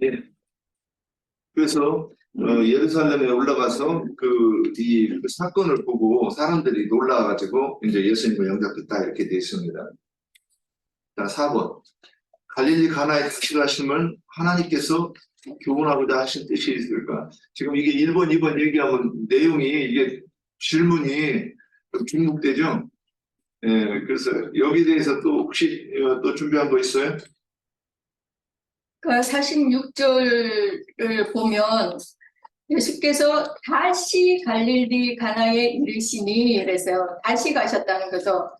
예. 그래서 예루살렘에 올라가서 이 사건을 보고 사람들이 놀라가지고 이제 예수님을 영접했다 이렇게 되어 있습니다. 자, 4번. 갈릴리 가나에 다시가심을 하나님께서 교훈하고자 하신 뜻이 있을까? 지금 이게 1번, 2번 얘기하면 내용이 이게 질문이 중복되죠? 예, 그래서 여기에 대해서 또 혹시 또 준비한 거 있어요? 그 46절을 보면 예수께서 다시 갈릴리 가나에 이르시니 그래서요. 다시 가셨다는 거죠.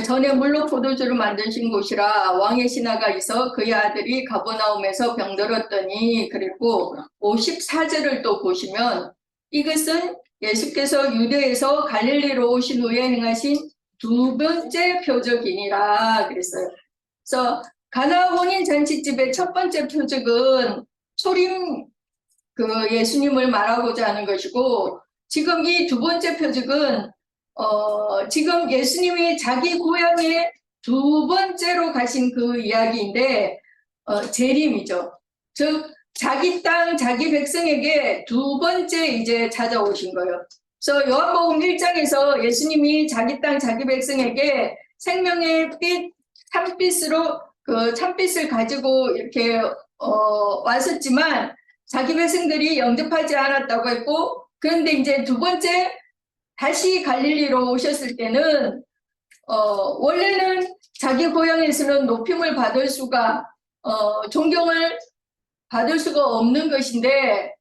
전에 물로 포도주를 만드신 곳이라 왕의 신하가 있어 그의 아들이 가버나움에서 병들었더니 그랬고 54절을 또 보시면 이것은 예수께서 유대에서 갈릴리로 오신 후에 행하신 두 번째 표적이니라 그랬어요. 그래서 가나 혼인 잔치집의 첫 번째 표적은 초림 예수님을 말하고자 하는 것이고 지금 이 두 번째 표적은 지금 예수님이 자기 고향에 두 번째로 가신 그 이야기인데 재림이죠. 즉 자기 땅 자기 백성에게 두 번째 이제 찾아오신 거예요. 그래서 요한복음 1장에서 예수님이 자기 땅 자기 백성에게 생명의 빛 참빛으로 그 참빛을 가지고 이렇게 왔었지만 자기 백성들이 영접하지 않았다고 했고 그런데 이제 두 번째 다시 갈릴리로 오셨을 때는 원래는 자기 고향에서는 높임을 받을 수가 존경을 받을 수가 없는 것인데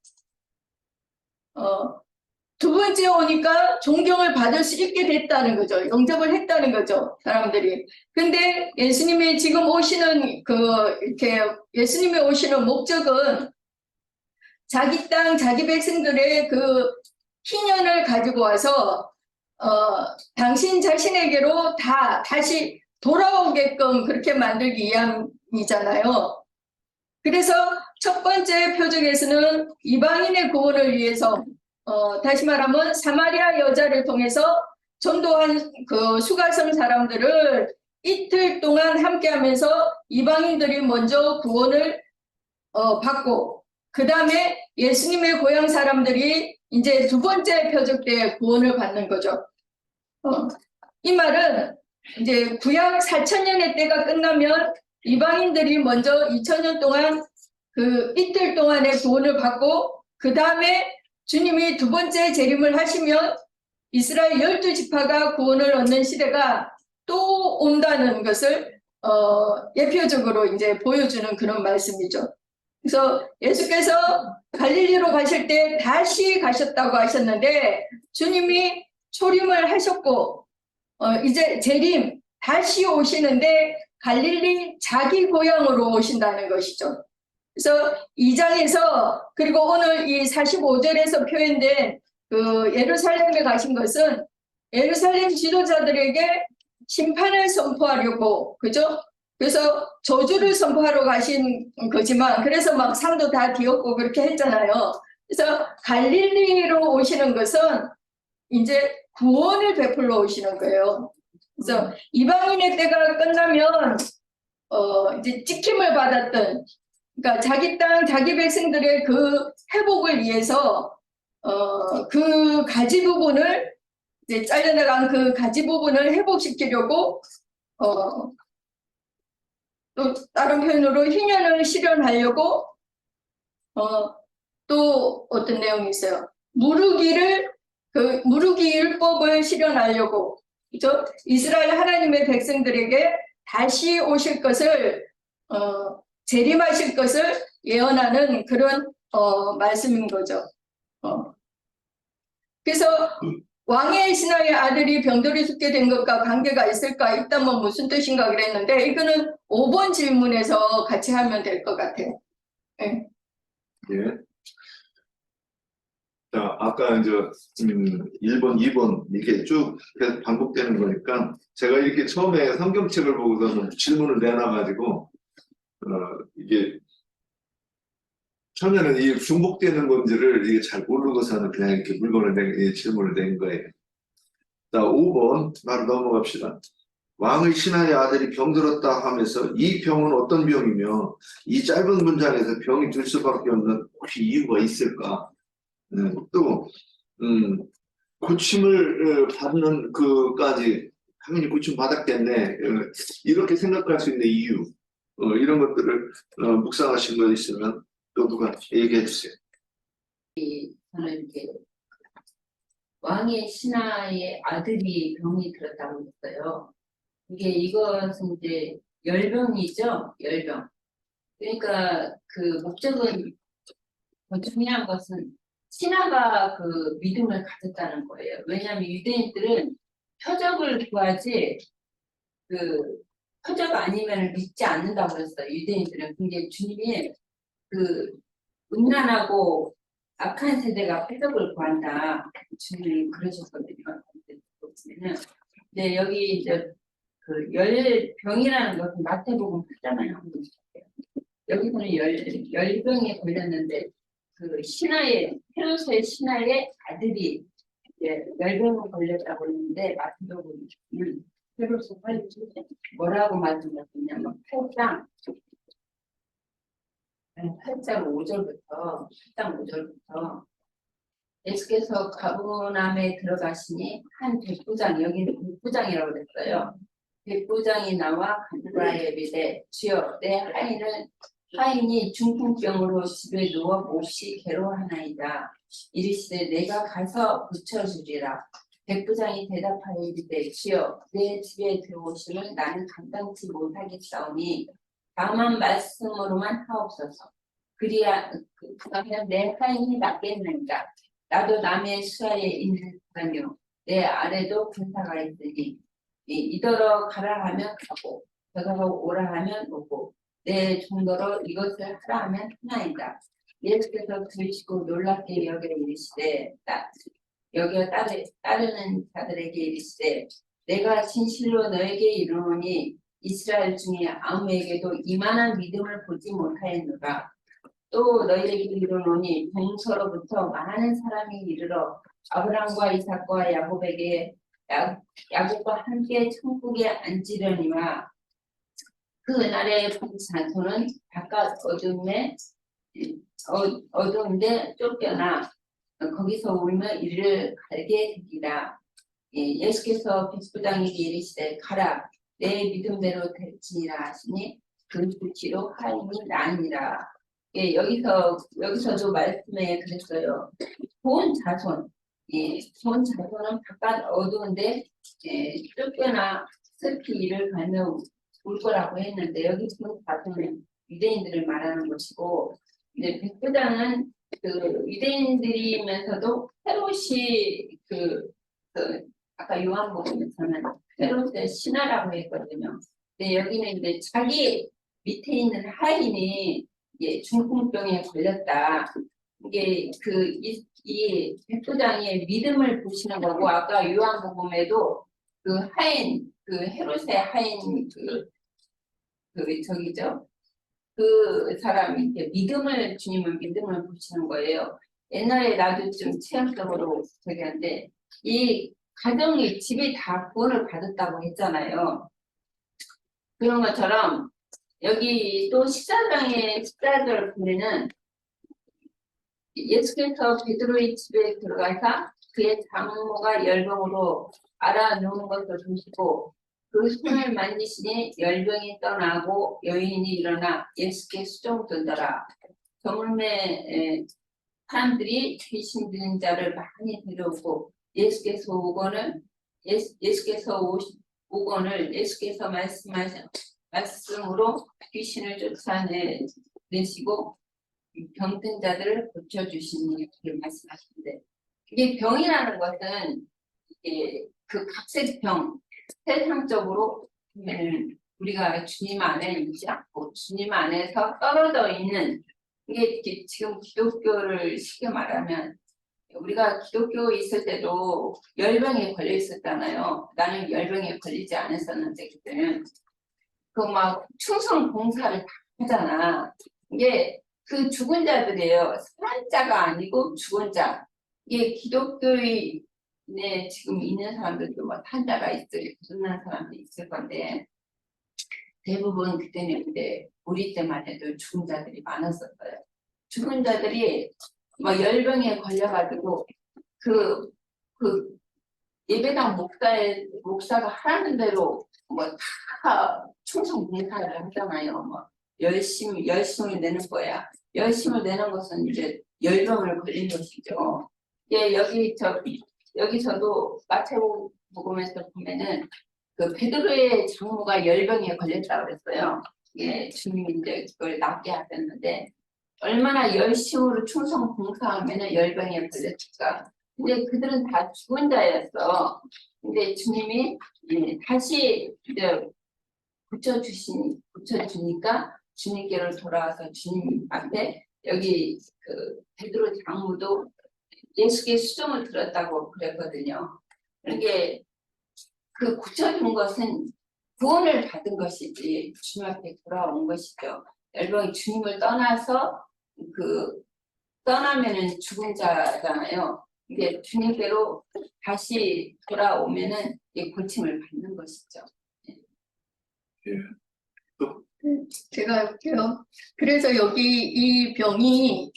두 번째 오니까 존경을 받을 수 있게 됐다는 거죠. 영접을 했다는 거죠. 사람들이. 근데 예수님이 지금 오시는 이렇게 예수님이 오시는 목적은 자기 땅 자기 백성들의 희년을 가지고 와서 당신 자신에게로 다시 돌아오게끔 그렇게 만들기 위함이잖아요. 그래서 첫 번째 표적에서는 이방인의 구원을 위해서 다시 말하면 사마리아 여자를 통해서 전도한 수가성 사람들을 이틀 동안 함께하면서 이방인들이 먼저 구원을 받고 그 다음에 예수님의 고향 사람들이 이제 두 번째 표적 때 구원을 받는 거죠. 이 말은 이제 구약 4,000년의 때가 끝나면 이방인들이 먼저 2,000년 동안 이틀 동안의 구원을 받고 그 다음에 주님이 두 번째 재림을 하시면 이스라엘 12지파가 구원을 얻는 시대가 또 온다는 것을 예표적으로 이제 보여주는 그런 말씀이죠. 그래서 예수께서 갈릴리로 가실 때 다시 가셨다고 하셨는데 주님이 초림을 하셨고 이제 재림 다시 오시는데 갈릴리 자기 고향으로 오신다는 것이죠. 그래서 2장에서 그리고 오늘 이 45절에서 표현된 예루살렘에 가신 것은 예루살렘 지도자들에게 심판을 선포하려고 그죠? 그래서 저주를 선포하러 가신 거지만 그래서 막 상도 다 뒤엎고 그렇게 했잖아요. 그래서 갈릴리로 오시는 것은 이제 구원을 베풀러 오시는 거예요. 그래서 이방인의 때가 끝나면 이제 찍힘을 받았던 그러니까 자기 땅 자기 백성들의 회복을 위해서 그 가지 부분을 이제 잘려나간 그 가지 부분을 회복시키려고 또 다른 표현으로 희년을 실현하려고 또 어떤 내용이 있어요. 무르기 율법을 실현하려고 그죠? 이스라엘 하나님의 백성들에게 다시 오실 것을 재림하실 것을 예언하는 그런 말씀인 거죠. 그래서 왕의 신하의 아들이 병들어 죽게 된 것과 관계가 있을까? 있다면 무슨 뜻인가 그랬는데 이거는 5번 질문에서 같이 하면 될 것 같아요. 네. 예. 자, 아까 이제 1번, 2번 이렇게 쭉 반복되는 거니까 제가 이렇게 처음에 성경책을 보고서 질문을 내놔가지고 이게 처음에는 이 중복되는 건지를 이게 잘 모르고서는 그냥 이렇게 질문을 낸 거예요. 자, 5번 바로 넘어갑시다. 왕의 신하의 아들이 병들었다 하면서 이 병은 어떤 병이며 이 짧은 문장에서 병이 들 수밖에 없는 혹시 이유가 있을까? 또 고침을 받는 그까지 당연히 고침 받았겠네. 이렇게 생각할 수 있는 이유 이런 것들을 묵상하신 거 있으면 또 누가 얘기해 주세요. 저는 이제 왕의 신하의 아들이 병이 들었다고 했어요. 이것은 이제 열병이죠, 열병. 그러니까 그 목적은 더 중요한 것은 신하가 그 믿음을 가졌다는 거예요. 왜냐하면 유대인들은 표적을 구하지 그 표적 아니면 믿지 않는다고 그랬어요. 유대인들은. 근데 주님이 그 음란하고 악한 세대가 표적을 구한다. 주님이 그러셨거든요. 보면은. 근데 여기 이제 그 열병이라는 것은 마태복음 8장에 한번 있어요. 여기서는 열병에 걸렸는데 그 헤롯의 신하의 아들이 이제 열병에 걸렸다고 했는데 마태복음은 헤롯의 빨리 뭐라고 말씀하셨냐면 8장 5절부터 예수께서 가버나움에 들어가시니 한 백부장, 여기는 백부장이라고 그랬어요. 백부장이 나와 간구하여 이르되 주여 내 하인이 중풍병으로 집에 누워 몹시 괴로워하나이다. 이르시되 내가 가서 고쳐주리라. 백부장이 대답하여 이르되 주여 내 집에 들어오심을 나는 감당치 못하겠사오니 다만 말씀으로만 하옵소서. 그리하면 내 하인이 낫겠는가. 나도 남의 수하에 있는 사람이요 내 아래도 군사가 있으니 이더러 가라 하면 가고 저더러 오라 하면 오고 내 정도로 이것을 하라 하면 하나이다. 예수께서 들으시고 놀랍게 여겨 이르시되 여겨 따르는 자들에게 이르시되 내가 진실로 너에게 이르노니 이스라엘 중에 아무에게도 이만한 믿음을 보지 못하였노라. 또 너희에게 이르노니 동서로부터 많은 사람이 이르러 아브라함과 이삭과 야곱에게 야곱과 함께 천국에 앉으려니와 그날의 자손은 바깥 어두운데 쫓겨나 거기서 울며 이를 갈게 되리라. 예수께서 백부장에게 이르시되 가라 내 믿음대로 될지니라 하시니 그 수치로 하인이 나니라. 여기서도 말씀에 그랬어요. 좋은 자손은 바깥 어두운데 쫓겨나 슬피 이를 갈며 울 거라고 했는데 여기 좋은 자손은 유대인들을 말하는 것이고 이제 백부장은 그 유대인들이면서도 헤롯이 아까 요한복음에서는 헤롯의 신하라고 했거든요. 근데 여기는 이제 자기 밑에 있는 하인이 중풍병에 걸렸다. 이 백부장의 믿음을 보시는 거고 아까 요한복음에도 그 하인 헤롯의 하인 저기죠. 그 사람이 주님은 믿음을 보시는 거예요. 옛날에 나도 좀 체험적으로 저기 한데 이 가정이 집이 다 구원을 받았다고 했잖아요. 그런 것처럼 여기 또 식사장의 식사를 보면은 예수께서 베드로의 집에 들어가서 그의 장모가 열병으로 알아놓은 것을 보시고 그 손을 만지시니 열병이 떠나고 여인이 일어나 예수께 수종들더라. 저물매 사람들이 귀신 들린 자를 많이 데려오고 예수께서 말씀하신 말씀으로 귀신을 쫓아내시고 병든 자들을 고쳐주시니 이렇게 말씀하시는데 이게 병이라는 것은 이게 그 각색병 세상적으로 우리가 주님 안에 있지 않고 주님 안에서 떨어져 있는 이게 지금 기독교를 쉽게 말하면 우리가 기독교에 있을 때도 열병에 걸려 있었잖아요. 나는 열병에 걸리지 않았었는데 그때는 그 막 충성 봉사를 다 하잖아. 이게 그 죽은 자들이에요. 살아자가 아니고 죽은 자. 이게 기독교의 네, 지금 있는 사람들도 뭐 탄자가 있을, 끝난 사람도 있을 건데, 대부분 그때는 근데 우리 때만 해도 죽은 자들이 많았었어요. 죽은 자들이 뭐 열병에 걸려가지고 그 예배당 목사가 하라는 대로 뭐 다 충성 봉사를 하잖아요. 뭐 열심을 내는 거야. 열심을 내는 것은 이제 열병을 걸린 것이죠. 예, 여기서도 마태복음에서 보면은 그 베드로의 장모가 열병에 걸렸다고 그랬어요. 예, 주님이 이제 그걸 낫게 하셨는데 얼마나 열심으로 충성 봉사하면은 열병에 걸렸을까. 근데 그들은 다 죽은 자였어. 근데 주님이 다시 이제 고쳐주니까 주님께로 돌아와서 주님 앞에 여기 그 베드로 장모도 예수께 수종을 들었다고 그랬거든요. 그게 그 고쳐준 것은 구원을 받은 것이지 주님 앞에 돌아온 것이죠. 열병이 주님을 떠나서 떠나면은 죽은 자잖아요. 이게 주님께로 다시 돌아오면은 이 고침을 받는 것이죠. 제가 할게요. 그래서 여기 이 병이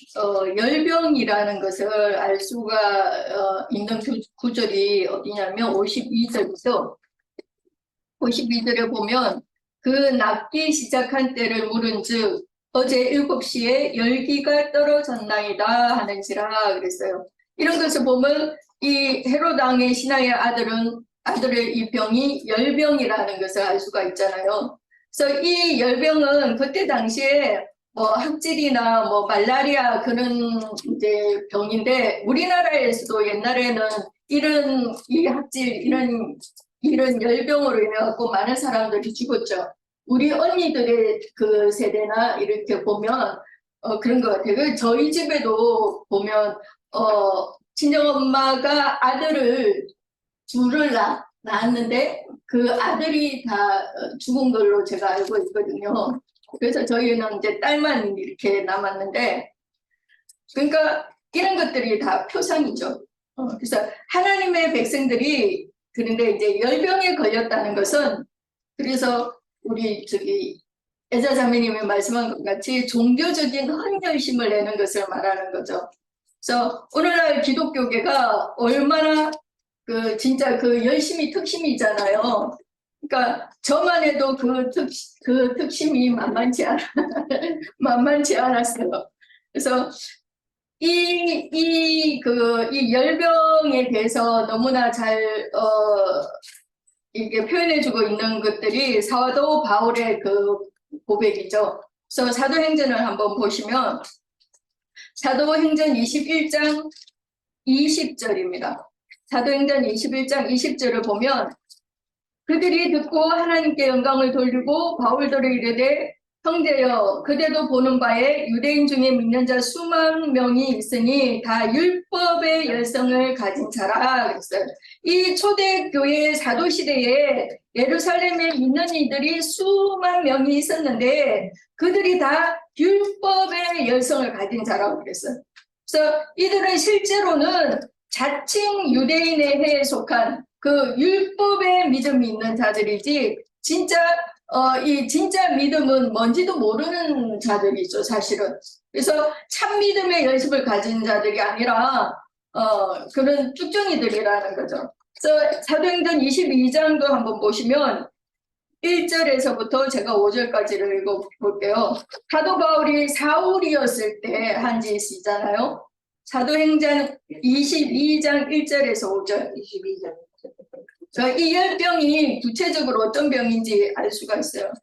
열병이라는 것을 알 수가 있는 구절이 어디냐면 52절부터 52절에 보면 그 낫기 시작한 때를 물은즉 어제 7시에 열기가 떨어졌나이다 하는지라 그랬어요. 이런 것을 보면 이 헤롯 왕의 신하의 아들의 이 병이 열병이라는 것을 알 수가 있잖아요. 그래서 이 열병은 그때 당시에 뭐 학질이나 뭐 말라리아 그런 이제 병인데 우리나라에서도 옛날에는 이런 이 학질 이런 열병으로 인해 갖고 많은 사람들이 죽었죠. 우리 언니들의 그 세대나 이렇게 보면 그런 것 같아요. 저희 집에도 보면 친정엄마가 아들을 둘을 낳았는데 그 아들이 다 죽은 걸로 제가 알고 있거든요. 그래서 저희는 이제 딸만 이렇게 남았는데, 그러니까 이런 것들이 다 표상이죠. 그래서 하나님의 백성들이 그런데 이제 열병에 걸렸다는 것은 그래서 우리 애자 자매님이 말씀한 것 같이 종교적인 헌혈심을 내는 것을 말하는 거죠. 그래서 오늘날 기독교계가 얼마나 진짜 열심이 특심이잖아요. 그러니까 저만 해도 그 특심이 만만치 않았어요. 그래서 이 열병에 대해서 너무나 잘 이게 표현해주고 있는 것들이 사도 바울의 그 고백이죠. 그래서 사도행전을 한번 보시면 사도행전 21장 20절입니다. 사도행전 21장 20절을 보면 그들이 듣고 하나님께 영광을 돌리고 바울들을 이르되 형제여 그대도 보는 바에 유대인 중에 믿는 자 수만 명이 있으니 다 율법의 열성을 가진 자라 그랬어요. 이 초대교회 사도시대에 예루살렘에 믿는 이들이 수만 명이 있었는데 그들이 다 율법의 열성을 가진 자라고 그랬어요. 그래서 이들은 실제로는 자칭 유대인에 속한 그 율법의 믿음이 있는 자들이지 진짜 이 진짜 믿음은 뭔지도 모르는 자들이죠, 사실은. 그래서 참 믿음의 열심을 가진 자들이 아니라 그런 쭉정이들이라는 거죠. 그래서 사도행전 22장도 한번 보시면 1절에서부터 제가 5절까지를 읽어볼게요. 사도 바울이 사울이었을 때 한 짓이잖아요. 사도행전 22장 1절에서 5절. 22절. 이 열병이 구체적으로 어떤 병인지 알 수가 있어요.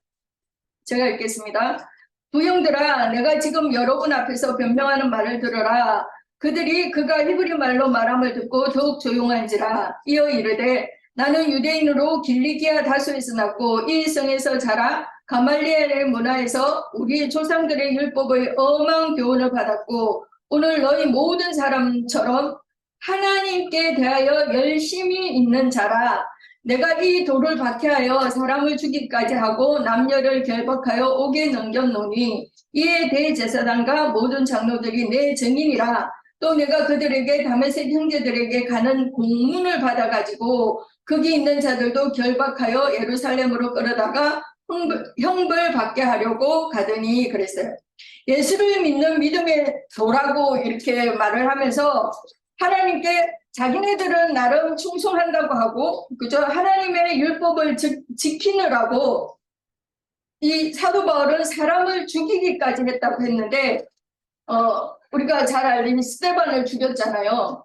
제가 읽겠습니다. 부형들아, 내가 지금 여러분 앞에서 변명하는 말을 들어라. 그들이 그가 히브리 말로 말함을 듣고 더욱 조용한지라. 이어 이르되 나는 유대인으로 길리기아 다소에서 났고 이 성에서 자라 가말리엘의 문화에서 우리 조상들의 율법의 엄한 교훈을 받았고 오늘 너희 모든 사람처럼 하나님께 대하여 열심히 있는 자라. 내가 이 돌을 박해하여 사람을 죽이기까지 하고 남녀를 결박하여 옥에 넘겼노니 이에 대제사장과 모든 장로들이 내 증인이라. 또 내가 그들에게 다메섹 형제들에게 가는 공문을 받아가지고 거기 있는 자들도 결박하여 예루살렘으로 끌어다가 형벌 받게 하려고 가더니 그랬어요. 예수를 믿는 믿음의 도라고 이렇게 말을 하면서 하나님께 자기네들은 나름 충성한다고 하고 그저 하나님의 율법을 지키느라고 이 사도 바울은 사람을 죽이기까지 했다고 했는데 우리가 잘 알린 스데반을 죽였잖아요.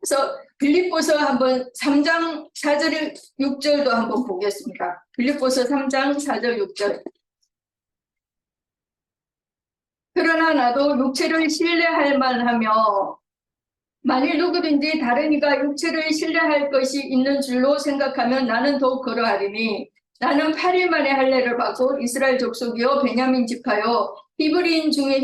그래서 빌립보서 한번 3장 4절 6절도 한번 보겠습니다. 빌립보서 3장 4절 6절. 그러나 나도 육체를 신뢰할 만하며 만일 누구든지 다른 이가 육체를 신뢰할 것이 있는 줄로 생각하면 나는 더욱 그러하리니 나는 8일 만에 할례를 받고 이스라엘 족속이요 베냐민 지파요 히브리인 중에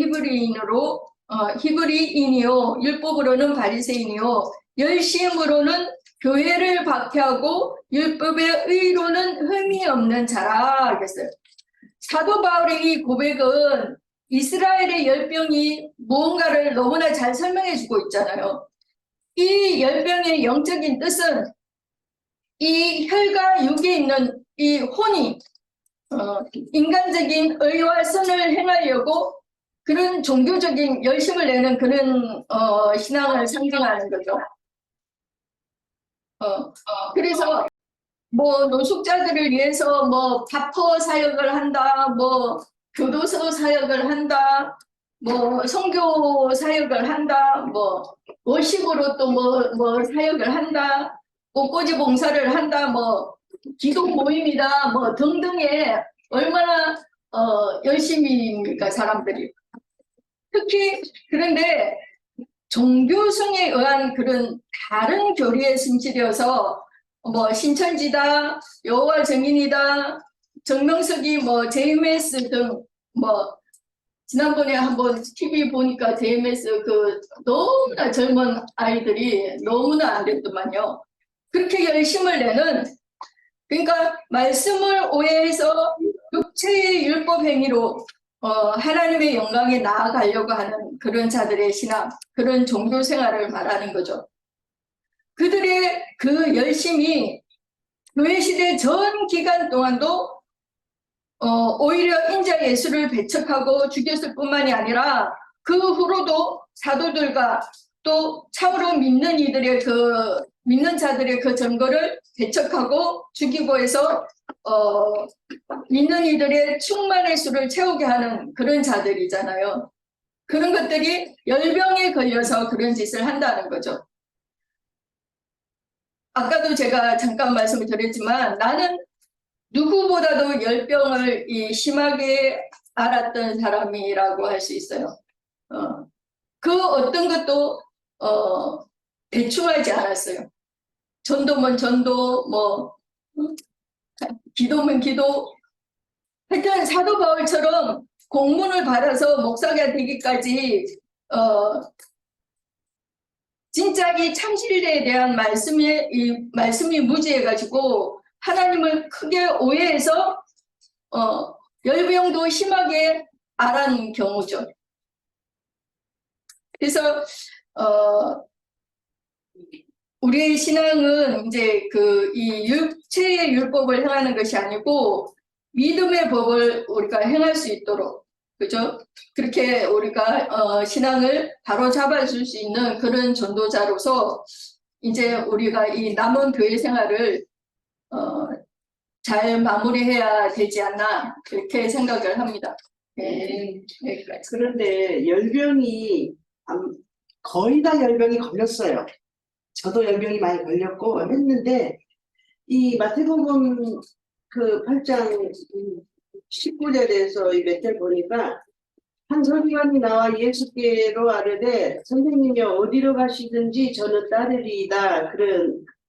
히브리인이요 율법으로는 바리새인이요 열심으로는 교회를 박해하고 율법의 의로는 흠이 없는 자라 하겠어요. 사도 바울의 이 고백은 이스라엘의 열병이 무언가를 너무나 잘 설명해 주고 있잖아요. 이 열병의 영적인 뜻은 이 혈과 육에 있는 이 혼이 인간적인 의와 선을 행하려고 그런 종교적인 열심을 내는 그런 신앙을 상징하는 거죠. 그래서 뭐 노숙자들을 위해서 뭐 바퍼 사역을 한다, 뭐 교도소 사역을 한다, 뭐 선교 사역을 한다, 뭐 워십으로 또 뭐 사역을 한다, 꽃꽂이 봉사를 한다, 뭐 기도 모임이다, 뭐 등등의 얼마나 열심히입니까 사람들이. 특히 그런데 종교성에 의한 그런 다른 교리에 심취되어서 뭐 신천지다, 여호와 증인이다, 정명석이 뭐 JMS 등 뭐 지난번에 한번 TV 보니까 JMS 그 너무나 젊은 아이들이 너무나 안 됐더만요. 그렇게 열심을 내는 그러니까 말씀을 오해해서 육체의 율법 행위로 하나님의 영광에 나아가려고 하는 그런 자들의 신앙, 그런 종교 생활을 말하는 거죠. 그들의 그 열심이 교회 시대 전 기간 동안도 오히려 인자 예수를 배척하고 죽였을 뿐만이 아니라 그 후로도 사도들과 또 참으로 믿는 이들의 믿는 자들의 그 증거를 배척하고 죽이고 해서 믿는 이들의 충만의 수를 채우게 하는 그런 자들이잖아요. 그런 것들이 열병에 걸려서 그런 짓을 한다는 거죠. 아까도 제가 잠깐 말씀을 드렸지만 나는 누구보다도 열병을 심하게 알았던 사람이라고 할 수 있어요. 그 어떤 것도 대충 하지 않았어요. 전도면 전도, 뭐 기도면 기도. 하여튼 사도 바울처럼 공문을 받아서 목사가 되기까지 진짜 이 참신리에 대한 말씀이 무지해가지고 하나님을 크게 오해해서 열병도 심하게 앓은 경우죠. 그래서 우리의 신앙은 이제 이 육체의 율법을 행하는 것이 아니고 믿음의 법을 우리가 행할 수 있도록, 그죠? 그렇게 우리가 신앙을 바로 잡아줄 수 있는 그런 전도자로서 이제 우리가 이 남은 교회 생활을 잘 마무리해야 되지 않나 그렇게 생각을 합니다. 네. 그런데 열병이 거의 다 열병이 걸렸어요. 저도 열병이 많이 걸렸고 했는데 이 마태복음 그 8장 19절에서 이 몇 절 보니까 한 서기관이 나와 예수께로 아뢰되 선생님이 어디로 가시든지 저는 따르리이다.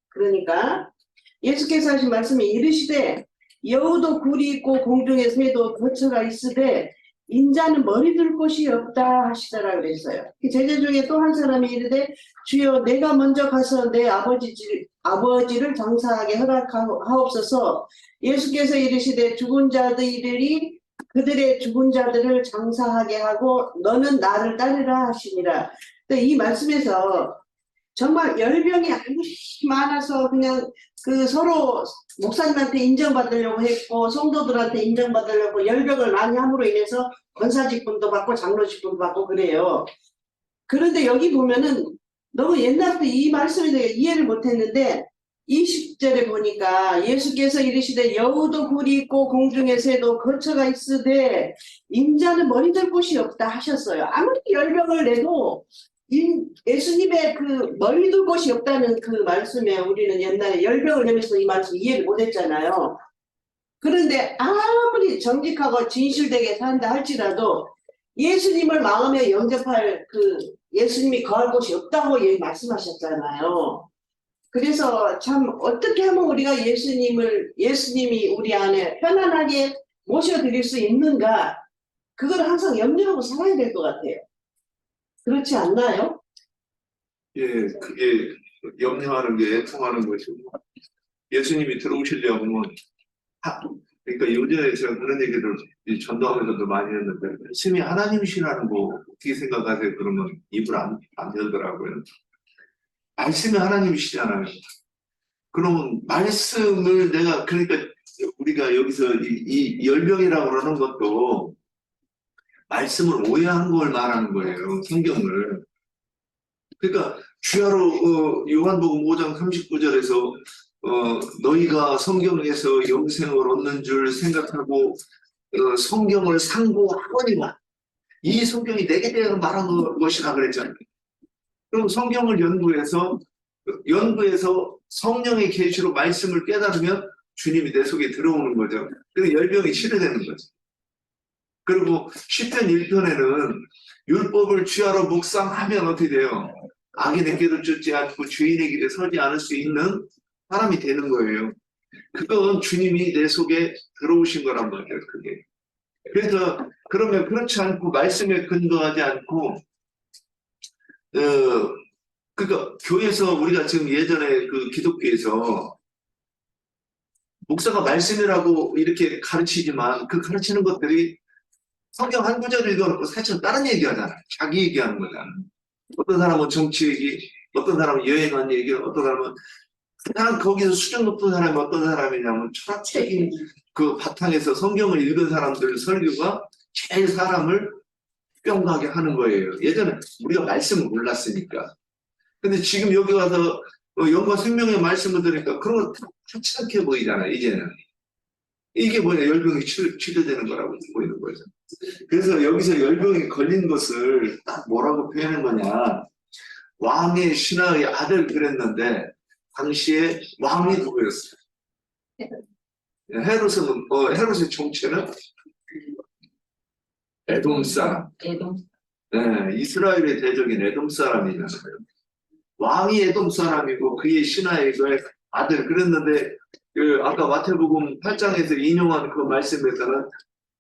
그러니까 예수께서 하신 말씀이 이르시되 여우도 굴이 있고 공중에 새도 거처가 있으되 인자는 머리 둘 곳이 없다 하시더라 그랬어요. 제자 중에 또 한 사람이 이르되 주여 내가 먼저 가서 내 아버지를 장사하게 허락하옵소서. 예수께서 이르시되 죽은 자들이 그들의 죽은 자들을 장사하게 하고 너는 나를 따르라 하시니라. 근데 이 말씀에서 정말 열병이 아무리 많아서 그냥 그 서로 목사님한테 인정받으려고 했고 성도들한테 인정받으려고 열병을 많이 함으로 인해서 권사직분도 받고 장로직분도 받고 그래요. 그런데 여기 보면은 너무 옛날부터 이 말씀에 대해 이해를 못했는데 20절에 보니까 예수께서 이르시되 여우도 굴이 있고 공중의 새도 거처가 있으되 인자는 머리 들 곳이 없다 하셨어요. 아무리 열병을 내도 예수님의 그 머리 둘 곳이 없다는 그 말씀에 우리는 옛날에 열병을 내면서 이 말씀 이해를 못했잖아요. 그런데 아무리 정직하고 진실되게 산다 할지라도 예수님을 마음에 영접할 그 예수님이 거할 곳이 없다고 말씀하셨잖아요. 그래서 참 어떻게 하면 우리가 예수님이 우리 안에 편안하게 모셔드릴 수 있는가, 그걸 항상 염려하고 살아야 될 것 같아요. 그렇지 않나요? 예, 그게 염려하는 게 애통하는 것이고, 예수님이 들어오시려면, 그러니까 요즘에 제가 그런 얘기를 전도하면서도 많이 했는데, 말씀이 하나님이시라는 거 어떻게 생각하세요? 그러면 입을 안 열더라고요. 말씀이 하나님이시잖아요. 그러면 말씀을 그러니까 우리가 여기서 이 열병이라고 그러는 것도 말씀을 오해한 걸 말하는 거예요. 성경을. 그러니까 주야로 요한복음 5장 39절에서 너희가 성경에서 영생을 얻는 줄 생각하고 성경을 상고하거니와 이 성경이 내게 대해 말한 것이라 그랬잖아요. 그럼 성경을 연구해서 성령의 계시로 말씀을 깨달으면 주님이 내 속에 들어오는 거죠. 그래서 열병이 치료되는 거죠. 그리고 시편 1편에는 율법을 주야로 묵상하면 어떻게 돼요? 악인의 길을 쫓지 않고 죄인의 길에 서지 않을 수 있는 사람이 되는 거예요. 그건 주님이 내 속에 들어오신 거란 말이에요. 그게. 그래서 그러면 그렇지 않고 말씀에 근거하지 않고 그러니까 교회에서 우리가 지금 예전에 그 기독교에서 목사가 말씀이라고 이렇게 가르치지만 그 가르치는 것들이 성경 한 구절을 읽어놓고 사실 다른 얘기 하잖아요. 자기 얘기하는 거잖아요. 어떤 사람은 정치 얘기, 어떤 사람은 여행한 얘기, 어떤 사람은 그냥 거기서 수준 높은 사람이 어떤 사람이냐면 철학적인 그 바탕에서 성경을 읽은 사람들 설교가 제일 사람을 뿅하게 하는 거예요. 예전에 우리가 말씀을 몰랐으니까. 근데 지금 여기 와서 영과 생명의 말씀을 들으니까 그런 거 괜찮게 보이잖아요. 이제는. 이게 뭐냐, 열병이 치료되는 거라고 보이는 거죠. 그래서 여기서 열병이 걸린 것을 딱 뭐라고 표현한 거냐, 왕의 신하의 아들 그랬는데 당시에 왕이 누구였어요? 헤롯의 정체는 에돔 사람. 네, 이스라엘의 대적인 에돔 사람이잖아요. 왕이 에돔 사람이고 그의 신하의 아들 그랬는데 아까 마태복음 8장에서 인용한 그 말씀에서는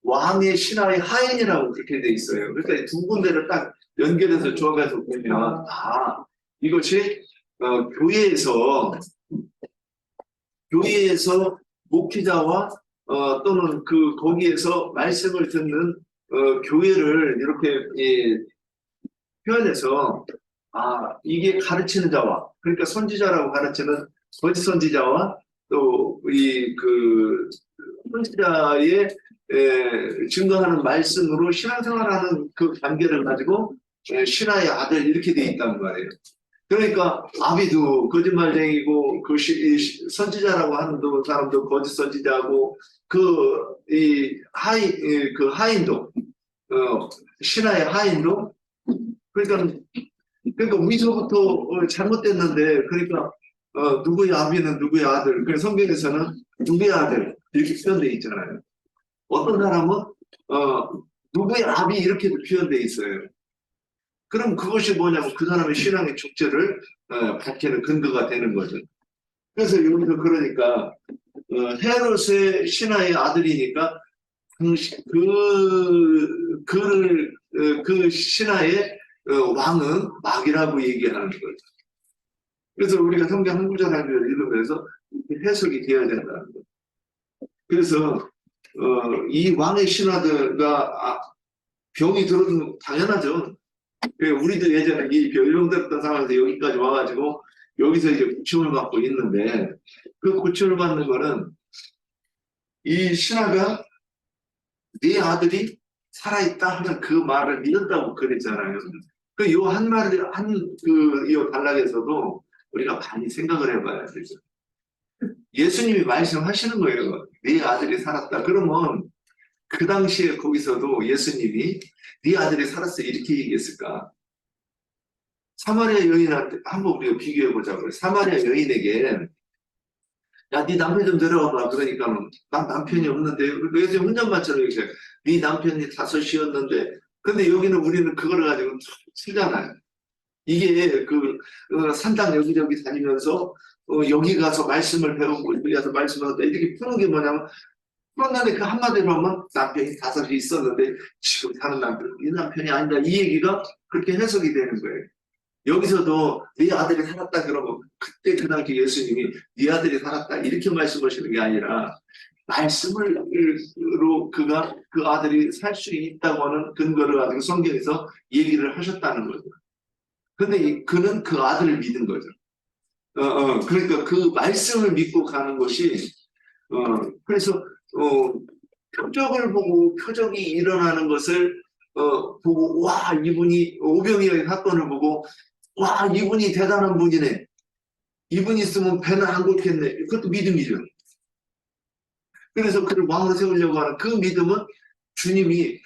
왕의 신하의 하인이라고 그렇게 돼 있어요. 그러니까 두 군데를 딱 연결해서 조합해서 보면 이것이 교회에서 목회자와 또는 거기에서 말씀을 듣는 교회를 이렇게 표현해서 이게 가르치는 자와, 그러니까 선지자라고 가르치는 거짓 선지자와 또 선지자의 증거하는 말씀으로 신앙생활하는 그 관계를 가지고 신하의 아들 이렇게 돼 있단 말이에요. 그러니까 아비도 거짓말쟁이고 선지자라고 하는 사람도 거짓 선지자고 하인도 신하의 하인도 그러니까 위서부터 잘못됐는데 그러니까 누구의 아비는 누구의 아들. 그래서 성경에서는 누구의 아들 이렇게 표현되어 있잖아요. 어떤 사람은 누구의 아비 이렇게도 표현되어 있어요. 그럼 그것이 뭐냐면 그 사람의 신앙의 축제를 밝히는 근거가 되는 거죠. 그래서 여기서 그러니까 헤롯의 신하의 아들이니까 그 신하의 왕은 마귀라고 얘기하는 거죠. 그래서 우리가 성경 한 구절 한 구절 읽으면서 해석이 되어야 된다는 거죠. 그래서 이 왕의 신하들과 병이 들어도 당연하죠. 우리도 예전에 이 별명들었던 상황에서 여기까지 와가지고 여기서 이제 고침을 받고 있는데 그 고침을 받는 거는 이 신하가 네 아들이 살아있다 하는 그 말을 믿었다고 그랬잖아요. 그 요 한 말을 요 단락에서도 우리가 많이 생각을 해봐야 되죠. 예수님이 말씀하시는 거예요. 네 아들이 살았다. 그러면 그 당시에 거기서도 예수님이 네 아들이 살았어 이렇게 얘기했을까? 사마리아 여인한테 한번 우리가 비교해 보자고요. 사마리아 여인에게 야, 네 남편 좀 데려와봐. 그러니까는 난 남편이 없는데 왜 지금 혼잣말처럼 얘기해? 네 남편이 다섯이었는데 근데 여기는 우리는 그걸 가지고 치잖아요. 이게 산당 여기저기 다니면서 여기 가서 말씀을 배우고 여기 가서 말씀을 하다 이렇게 푸는 게 뭐냐면 푸는 날에 그 한마디로 하면 남편이 다섯이 있었는데 지금 사는 남편 이 남편이 아니다 이 얘기가 그렇게 해석이 되는 거예요. 여기서도 네 아들이 살았다 그러면 그때 그 당시 예수님이 네 아들이 살았다 이렇게 말씀하시는 게 아니라 말씀으로 그가 그 아들이 살 수 있다고 하는 근거를 가지고 성경에서 얘기를 하셨다는 거죠. 근데 그는 그 아들을 믿은 거죠. 그러니까 그 말씀을 믿고 가는 것이 그래서 표적을 보고 표적이 일어나는 것을 보고 와 이분이 오병이어의 사건을 보고 와 이분이 대단한 분이네. 이분이 있으면 배는 안 곶겠네. 그것도 믿음이죠. 그래서 그를 왕으로 세우려고 하는 그 믿음은 주님이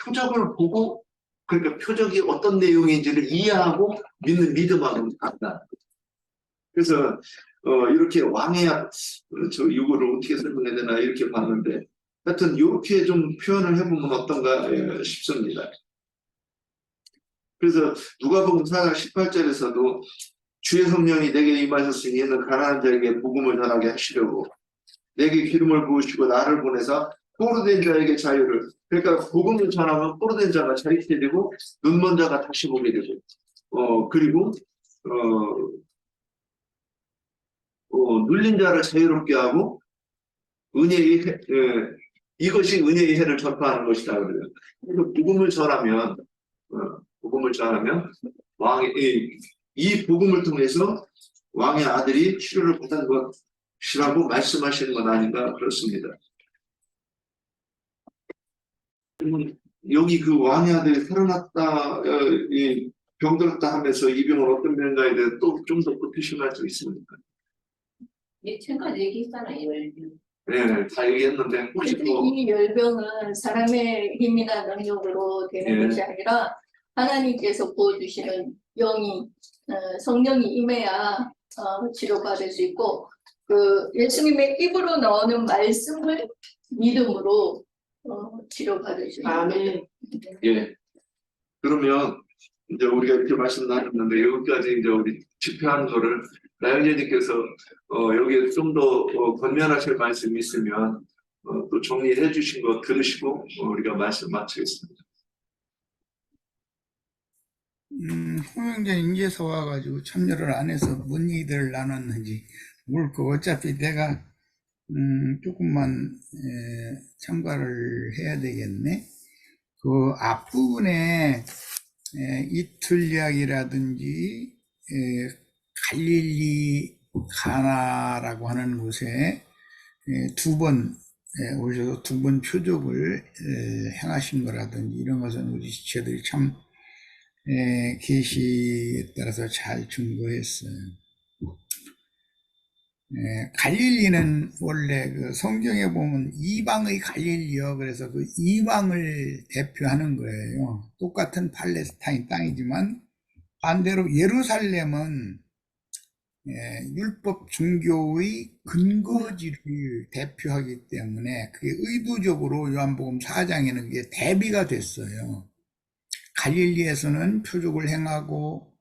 표적을 보고 그러니까 표적이 어떤 내용인지를 이해하고 믿는 믿음하고는 같다. 그래서 이렇게 왕의 이거를 어떻게 설명해야 되나 이렇게 봤는데 하여튼 이렇게 좀 표현을 해보면 어떤가 싶습니다. 그래서 누가복음 4장 18절에서도 주의 성령이 내게 임하셨으니 이는 가난한 자에게 복음을 전하게 하시려고 내게 기름을 부으시고 나를 보내사 포로된 자에게 자유를 그러니까 복음을 전하면 포로된 자가 자유케 되고 눈먼 자가 다시 보게 되고 그리고 눌린 자를 자유롭게 하고 은혜의 이것이 은혜의 해를 전파하는 것이다 그래요. 그래서 복음을 전하면 이 복음을 통해서 왕의 아들이 치료를 받은 것이라고 말씀하시는 건 아닌가 그렇습니다. 여기 그 왕의 아들이 살아났다, 병들었다 하면서 이 병은 어떤 병인가에 대해 또 좀 더 보태실 수 있습니까? 지금까지 얘기했잖아요. 네, 다 얘기했는데 혹시 근데 또 이 열병은 사람의 힘이나 능력으로 되는 예. 것이 아니라 하나님께서 부어주시는 영이 성령이 임해야 치료받을 수 있고 그 예수님의 입으로 나오는 말씀을 믿음으로 치료받을 수 있는 아멘. 예. 그러면 이제 우리가 이렇게 말씀 나눴는데 여기까지 이제 우리 집회하는 거를 나영재님께서 여기에 좀 더 권면하실 말씀이 있으면 또 정리해 주신 거 들으시고 우리가 말씀 마치겠습니다. 홍영재 인제서 와가지고 참여를 안 해서 뭔 얘기들을 나눴는지 모르고 어차피 내가 조금만 참가를 해야 되겠네. 그 앞부분에 이틀 이야기라든지 갈릴리 가나라고 하는 곳에 두 번 오셔서 두 번 표적을 행하신 거라든지 이런 것은 우리 지체들이 참 계시에 따라서 잘 증거했어요. 갈릴리는 원래 그 성경에 보면 이방의 갈릴리요. 그래서 그 이방을 대표하는 거예요. 똑같은 팔레스타인 땅이지만 반대로 예루살렘은 율법 종교의 근거지를 대표하기 때문에 그게 의도적으로 요한복음 4장에는 그게 대비가 됐어요. 갈릴리에서는 표적을 행하고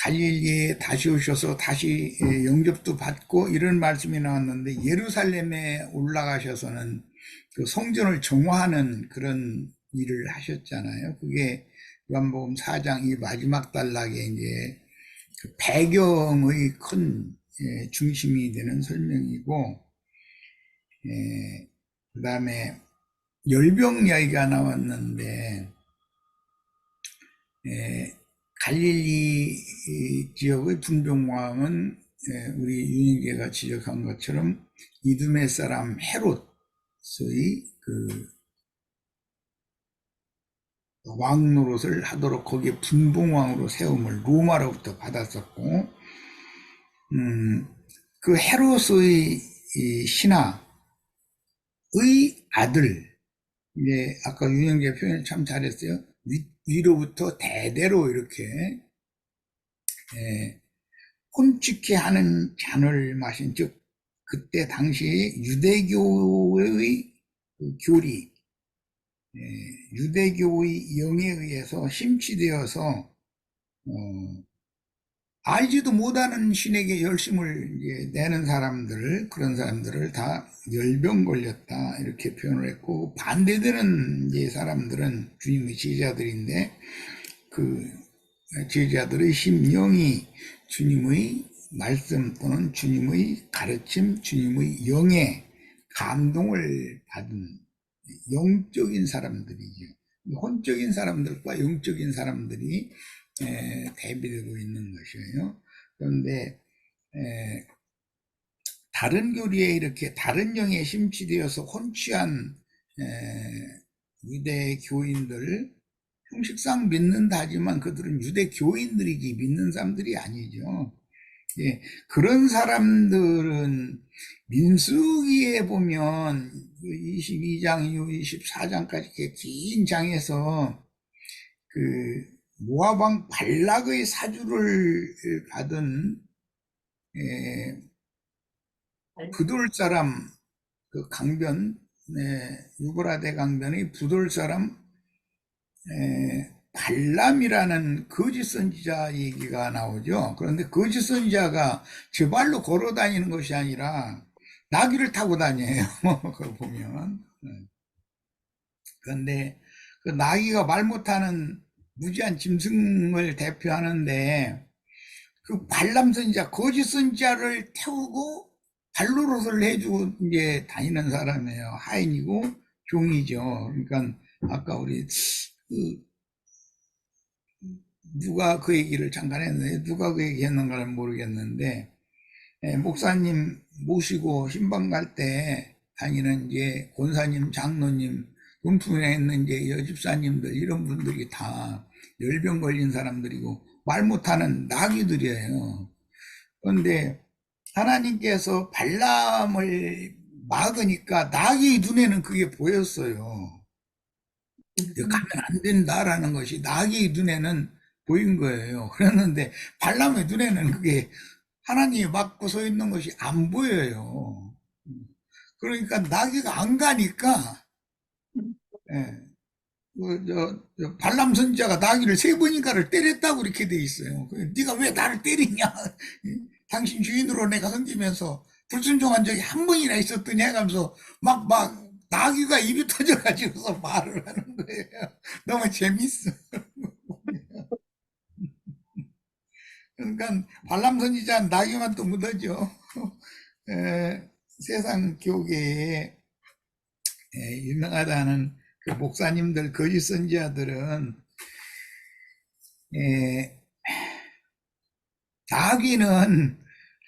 갈릴리에 다시 오셔서 다시 영접도 받고 이런 말씀이 나왔는데 예루살렘에 올라가셔서는 그 성전을 정화하는 그런 일을 하셨잖아요. 그게 요한복음 4장 이 마지막 단락에 이제 그 배경의 큰 중심이 되는 설명이고 그 다음에 열병 이야기가 나왔는데, 갈릴리 지역의 분봉왕은 우리 윤희계가 지적한 것처럼 이두메 사람 헤롯의 그 왕 노릇을 하도록 거기에 분봉왕으로 세움을 로마로부터 받았었고, 그 헤롯의 이 신하의 아들, 이제 아까 윤영재 표현을 참 잘했어요. 위로부터 대대로 이렇게 혼축케 하는 잔을 마신, 즉 그때 당시 유대교의 그 교리, 유대교의 영에 의해서 심취되어서 알지도 못하는 신에게 열심을 이제 내는 사람들, 그런 사람들을 다 열병 걸렸다 이렇게 표현을 했고, 반대되는 이제 사람들은 주님의 제자들인데 그 제자들의 심령이 주님의 말씀 또는 주님의 가르침, 주님의 영의 감동을 받은 영적인 사람들이죠. 혼적인 사람들과 영적인 사람들이 대비되고 있는 것이에요. 그런데 다른 교리에 이렇게 다른 영에 심취되어서 혼취한 유대 교인들, 형식상 믿는다 하지만 그들은 유대 교인들이지 믿는 사람들이 아니죠. 그런 사람들은 민수기에 보면 22장 이후 24장까지 이렇게 긴 장에서 그 모압 왕 발락의 사주를 받은 부돌 사람, 그 강변, 유브라데 강변의 부돌 사람 발람이라는 거짓 선지자 얘기가 나오죠. 그런데 거짓 선지자가 제 발로 걸어 다니는 것이 아니라 나귀를 타고 다녀요. 그걸 보면. 그런데 그 나귀가 말 못하는 무지한 짐승을 대표하는데, 그 발람 선지자, 거짓 선지자를 태우고 발노릇을 해주고 이제 다니는 사람이에요. 하인이고 종이죠. 그러니까 아까 우리 누가 그 얘기를 잠깐 했는데, 누가 그 얘기 했는가는 모르겠는데, 목사님 모시고 신방 갈 때 다니는 이제 권사님, 장로님, 돈풍에 있는 이제 여집사님들, 이런 분들이 다 열병 걸린 사람들이고 말 못하는 나귀들이에요. 그런데 하나님께서 발람을 막으니까 나귀 눈에는 그게 보였어요. 가면 안 된다라는 것이 나귀 눈에는 보인 거예요. 그랬는데 발람의 눈에는 그게 하나님이 막고 서 있는 것이 안 보여요. 그러니까 나귀가 안 가니까, 발람 선지자가 나귀를 3번인가를 때렸다고 이렇게 돼 있어요. 네가 왜 나를 때리냐? 당신 주인으로 내가 섬기면서 불순종한 적이 한 번이나 있었더니 해가면서 막 나귀가 입이 터져가지고서 말을 하는 거예요. 너무 재밌어. 그러니까 발람 선지자는 나귀만 또 묻어죠. 세상 교계에 유명하다는 그 목사님들, 거짓 선지자들은 나귀는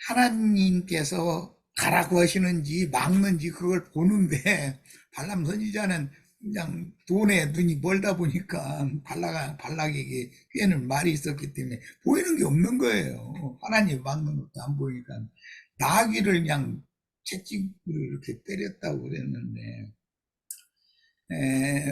하나님께서 가라고 하시는지 막는지 그걸 보는데, 발람 선지자는 그냥 돈에 눈이 멀다 보니까 발락에게 꽤는 말이 있었기 때문에 보이는 게 없는 거예요. 하나님 막는 것도 안 보이니까 나귀를 그냥 채찍으로 이렇게 때렸다고 그랬는데,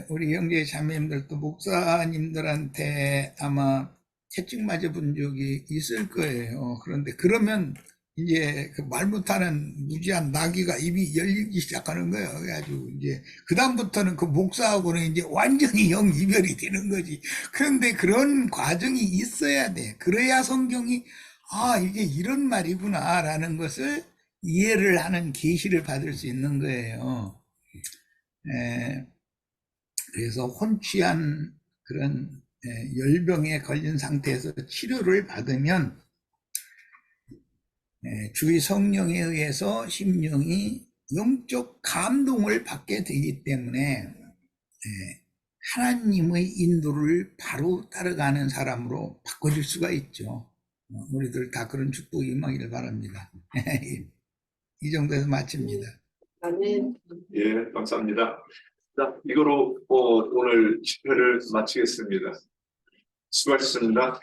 우리 형제 자매님들도 목사님들한테 아마 채찍 맞아본 적이 있을 거예요. 그런데 그러면 이제 그 말 못하는 무지한 나귀가 입이 열리기 시작하는 거예요. 그래가지고 이제 그다음부터는 그 목사하고는 이제 완전히 영 이별이 되는 거지. 그런데 그런 과정이 있어야 돼. 그래야 성경이 이게 이런 말이구나 라는 것을 이해를 하는 계시를 받을 수 있는 거예요. 그래서 혼취한 그런 열병에 걸린 상태에서 치료를 받으면 주의 성령에 의해서 심령이 영적 감동을 받게 되기 때문에 하나님의 인도를 바로 따라가는 사람으로 바꿔줄 수가 있죠. 우리들 다 그런 축복이 임하기를 바랍니다. 이 정도에서 마칩니다. 아멘. 예, 감사합니다. 자, 이거로 오늘 집회를 마치겠습니다. 수고하셨습니다.